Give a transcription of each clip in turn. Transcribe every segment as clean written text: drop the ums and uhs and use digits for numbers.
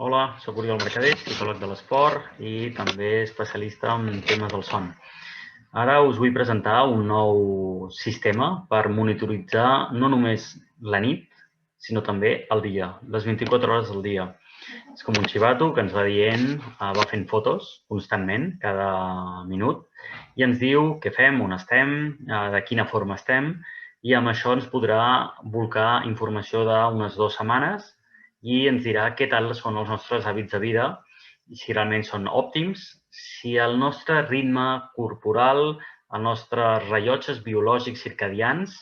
Hola, soc Oriol Mercader, psicòleg de l'esport i també especialista en temes del son. Ara us vull presentar un nou sistema per monitoritzar no només la nit, sinó també el dia, les 24 hores del dia. És com un xivato que ens va dient, va fent fotos constantment, cada minut, i ens diu què fem, on estem, de quina forma estem, i amb això ens podrà volcar informació d'unes 2 setmanes i ens dirà què tal són els nostres hàbits de vida i si realment són òptims, si el nostre ritme corporal, els nostres rellotges biològics circadians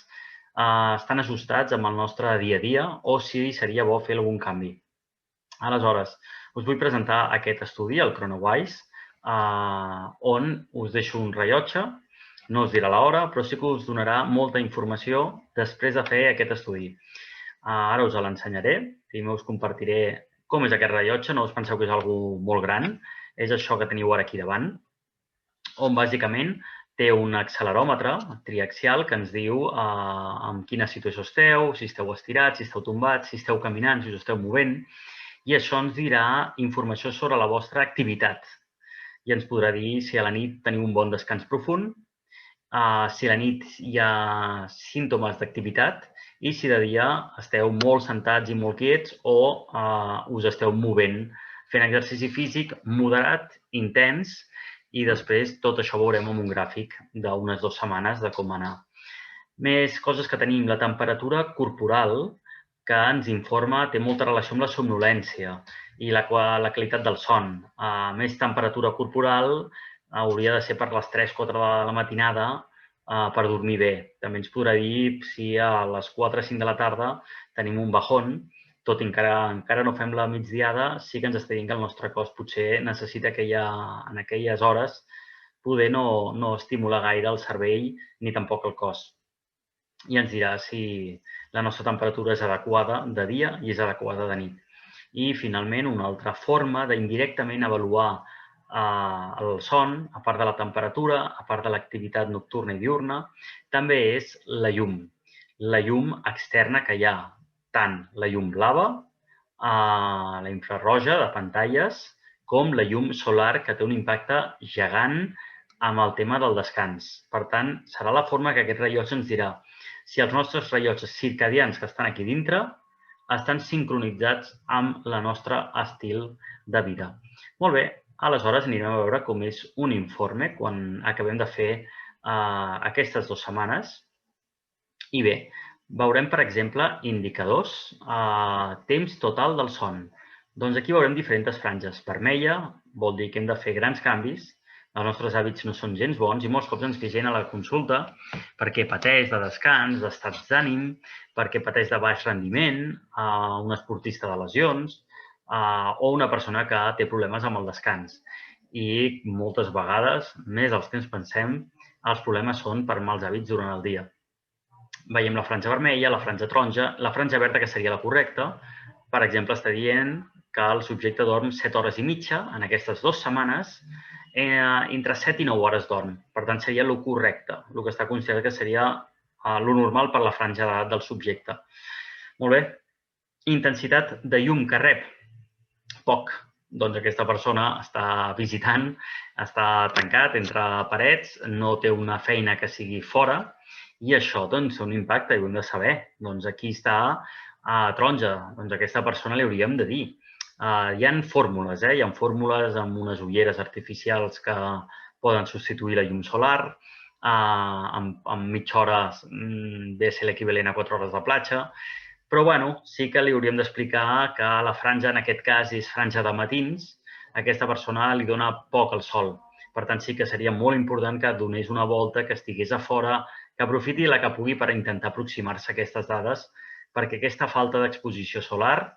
estan ajustats amb el nostre dia a dia o si seria bo fer algun canvi. Aleshores, us vull presentar aquest estudi, el ChronoWise, on us deixo un rellotge, no us dirà l'hora, però sí que us donarà molta informació després de fer aquest estudi. Ara us l'ensenyaré, primer us compartiré com és aquest rellotge, no us penseu que és algo molt gran, és això que teniu ara aquí davant, on bàsicament té un acceleròmetre triaxial que ens diu en quina situació esteu, si esteu estirats, si esteu tombats, si esteu caminant, si us esteu movent, i això ens dirà informació sobre la vostra activitat. I ens podrà dir si a la nit teniu un bon descans profund, si a la nit hi ha símptomes d'activitat i si de dia esteu molt sentats i molt quiets o us esteu movent, fent exercici físic moderat, intens, i després tot això ho veurem en un gràfic d'unes 2 setmanes de com anar. Més coses que tenim, la temperatura corporal, que ens informa, té molta relació amb la somnolència i la qualitat del son. Més temperatura corporal hauria de ser per les 3-4 de la matinada per dormir bé. També ens podrà dir si a les 4-5 de la tarda tenim un bajón, tot i encara no fem la migdiada, sí que ens està dient que el nostre cos potser necessita en aquelles hores poder no estimular gaire el cervell ni tampoc el cos. I ens dirà si la nostra temperatura és adequada de dia i és adequada de nit. I, finalment, una altra forma d'indirectament avaluar el son, a part de la temperatura, a part de l'activitat nocturna i diurna, també és la llum. La llum externa que hi ha, tant la llum blava, la infrarroja de pantalles, com la llum solar, que té un impacte gegant amb el tema del descans. Per tant, serà la forma que aquest rellotge ens dirà si els nostres rellotges circadians que estan aquí dintre estan sincronitzats amb el nostre estil de vida. Molt bé, aleshores anirem a veure com és un informe quan acabem de fer aquestes 2 setmanes. I bé, veurem, per exemple, indicadors, temps total del son. Doncs aquí veurem diferents franges. Vermella vol dir que hem de fer grans canvis, els nostres hàbits no són gens bons i molts cops ens ve gent a la consulta perquè pateix de descans, d'estats d'ànim, perquè pateix de baix rendiment, un esportista de lesions o una persona que té problemes amb el descans. I moltes vegades, més dels que ens pensem, els problemes són per mals hàbits durant el dia. Veiem la franja vermella, la franja taronja, la franja verda, que seria la correcta. Per exemple, està dient que el subjecte dorm 7 hores i mitja en aquestes 2 setmanes, entre 7 i 9 hores dorm. Per tant, seria el correcte, el que està considerat que seria el normal per la franja d'edat del subjecte. Molt bé. Intensitat de llum que rep? Poc. Doncs aquesta persona està visitant, està tancat entre parets, no té una feina que sigui fora i això doncs, té un impacte i ho hem de saber. Doncs aquí està taronja. Doncs a aquesta persona li hauríem de dir. Hi ha fórmules, hi ha fórmules amb unes ulleres artificials que poden substituir la llum solar, en mitja hora ve a ser l'equivalent a 4 hores de platja, però bueno, sí que li hauríem d'explicar que la franja en aquest cas és franja de matins, a aquesta persona li dona poc el sol. Per tant, sí que seria molt important que donés una volta, que estigués a fora, que aprofiti la que pugui per intentar aproximar-se a aquestes dades, perquè aquesta falta d'exposició solar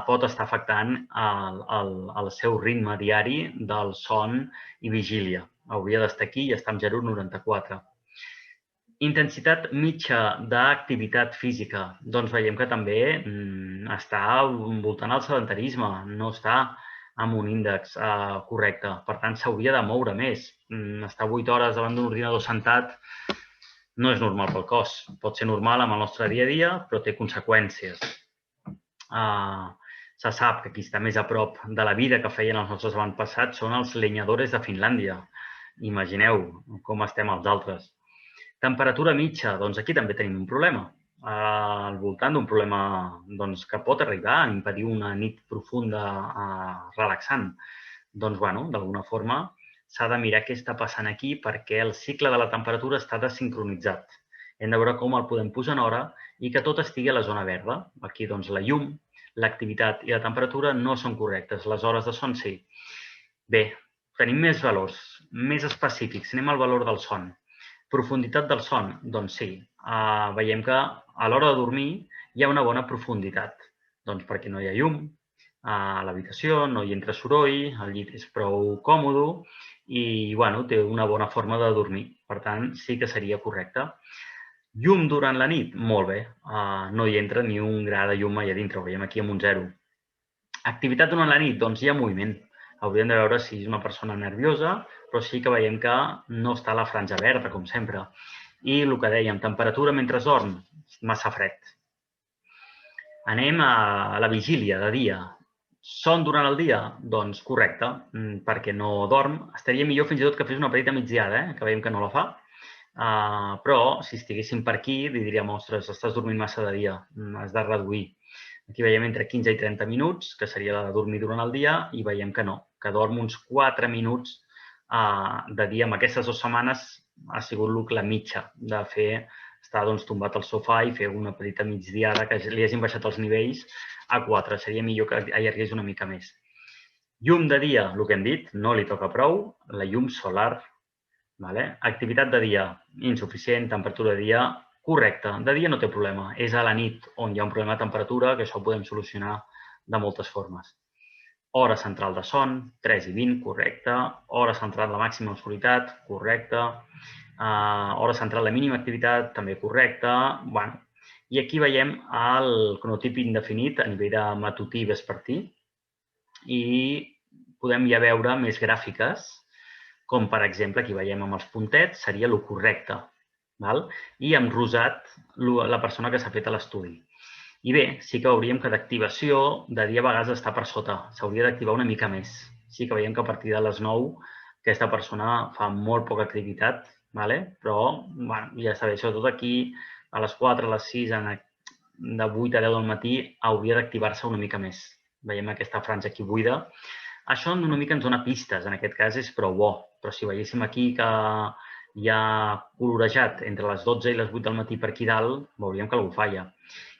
pot estar afectant el seu ritme diari del son i vigília. Hauria d'estar aquí i està amb 0,94. Intensitat mitja d'activitat física. Doncs veiem que també està voltant al sedentarisme, no està amb un índex correcte. Per tant, s'hauria de moure més. Estar 8 hores davant d'un ordinador sentat no és normal pel cos. Pot ser normal amb el nostre dia a dia, però té conseqüències. Se sap que qui està més a prop de la vida que feien els nostres avantpassats són els lenyadores de Finlàndia. Imagineu com estem els altres. Temperatura mitja, doncs aquí també tenim un problema. Al voltant d'un problema que pot arribar a impedir una nit profunda relaxant. Doncs, d'alguna forma s'ha de mirar què està passant aquí perquè el cicle de la temperatura està desincronitzat. Hem de veure com el podem posar en hora i que tot estigui a la zona verda. Aquí, doncs, la llum, l'activitat i la temperatura no són correctes. Les hores de son, sí. Bé, tenim més valors, més específics. Anem al valor del son. Profunditat del son? Doncs sí. Veiem que a l'hora de dormir hi ha una bona profunditat. Doncs perquè no hi ha llum a l'habitació, no hi entra soroll, el llit és prou còmode i té una bona forma de dormir. Per tant, sí que seria correcte. Llum durant la nit? Molt bé. No hi entra ni un gra de llum allà dintre, ho veiem aquí amb un 0. Activitat durant la nit? Doncs hi ha moviment. Hauríem de veure si és una persona nerviosa, però sí que veiem que no està a la franja verda, com sempre. I el que dèiem, temperatura mentre dorm? Massa fred. Anem a la vigília de dia. Son durant el dia? Doncs correcte, perquè no dorm. Estaria millor fins i tot que fes una petita migdiada, que veiem que no la fa. Però, si estiguéssim per aquí, li diríem, ostres, estàs dormint massa de dia, has de reduir. Aquí veiem entre 15 i 30 minuts, que seria la de dormir durant el dia, i veiem que no, que dorm uns 4 minuts de dia. En aquestes 2 setmanes ha sigut la mitja de estar tombat al sofà i fer una petita migdiada, que li hagin baixat els nivells a 4. Seria millor que allargués una mica més. Llum de dia, el que hem dit, no li toca prou. La llum solar, activitat de dia, insuficient. Temperatura de dia, correcte. De dia no té problema. És a la nit on hi ha un problema de temperatura, que això ho podem solucionar de moltes formes. Hora central de son, 3 i 20, correcte. Hora central de màxima obscuritat, correcte. Hora central de mínima activitat, també correcte. I aquí veiem el cronotip indefinit a nivell de matutí i vespertí. I podem ja veure més gràfiques, com per exemple, aquí veiem amb els puntets, seria el correcte. I amb rosat, la persona que s'ha fet a l'estudi. I bé, sí que veuríem que d'activació de dia a vegades està per sota. S'hauria d'activar una mica més. Sí que veiem que a partir de les 9 aquesta persona fa molt poca activitat, però ja està bé. Sobretot aquí, a les 4, a les 6, de 8 a 10 del matí, hauria d'activar-se una mica més. Veiem aquesta franja aquí buida. Això una mica ens dona pistes, en aquest cas és prou bo, però si veiéssim aquí que hi ha colorejat entre les 12 i les 8 del matí per aquí dalt, veuríem que algú falla.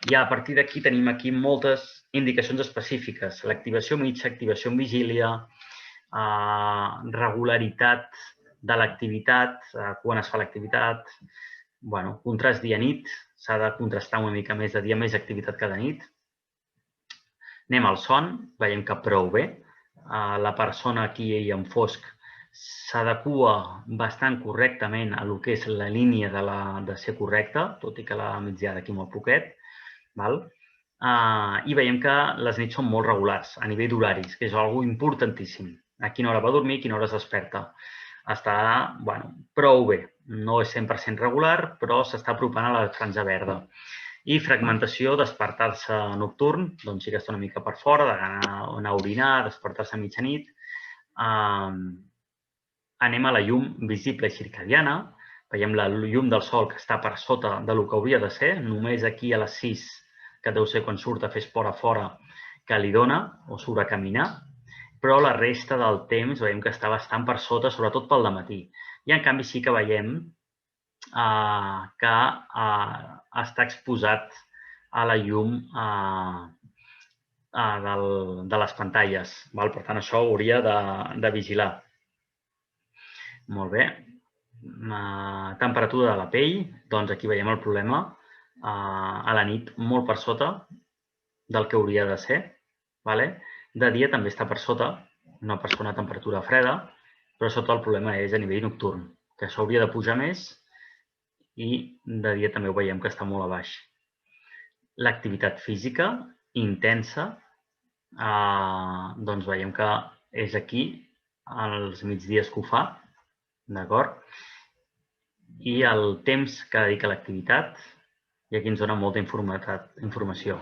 I a partir d'aquí tenim aquí moltes indicacions específiques. L'activació mitja, activació en vigília, regularitat de l'activitat, quan es fa l'activitat, contrast dia-nit, s'ha de contrastar una mica més de dia, més activitat que de nit. Anem al son, veiem que prou bé. La persona aquí en fosc s'adequa bastant correctament a el que és la línia de ser correcta, tot i que la migdiada aquí molt poquet. I veiem que les nits són molt regulars a nivell d'horaris, que és una cosa importantíssim. A quina hora va dormir, a quina hora es desperta. Està prou bé. No és 100% regular, però s'està apropant a la franja verda. I fragmentació, despertar-se nocturn, doncs sí que està una mica per fora, d'anar a orinar, despertar-se a mitjanit. Anem a la llum visible i circadiana. Veiem la llum del sol que està per sota del que hauria de ser. Només aquí a les 6, que deu ser quan surt a fer esport a fora, que li dona o surt a caminar. Però la resta del temps veiem que està bastant per sota, sobretot pel dematí. I en canvi sí que veiem que està exposat a la llum de les pantalles. Per tant, això ho hauria de vigilar. Molt bé. Temperatura de la pell. Doncs aquí veiem el problema. A la nit molt per sota del que hauria de ser. De dia també està per sota, una persona a temperatura freda, però sota el problema és a nivell nocturn, que això hauria de pujar més i de dia també ho veiem que està molt a baix. L'activitat física intensa, doncs veiem que és aquí, als migdies que ho fa, d'acord? I el temps que dedica a l'activitat, i aquí ens dona molta informació.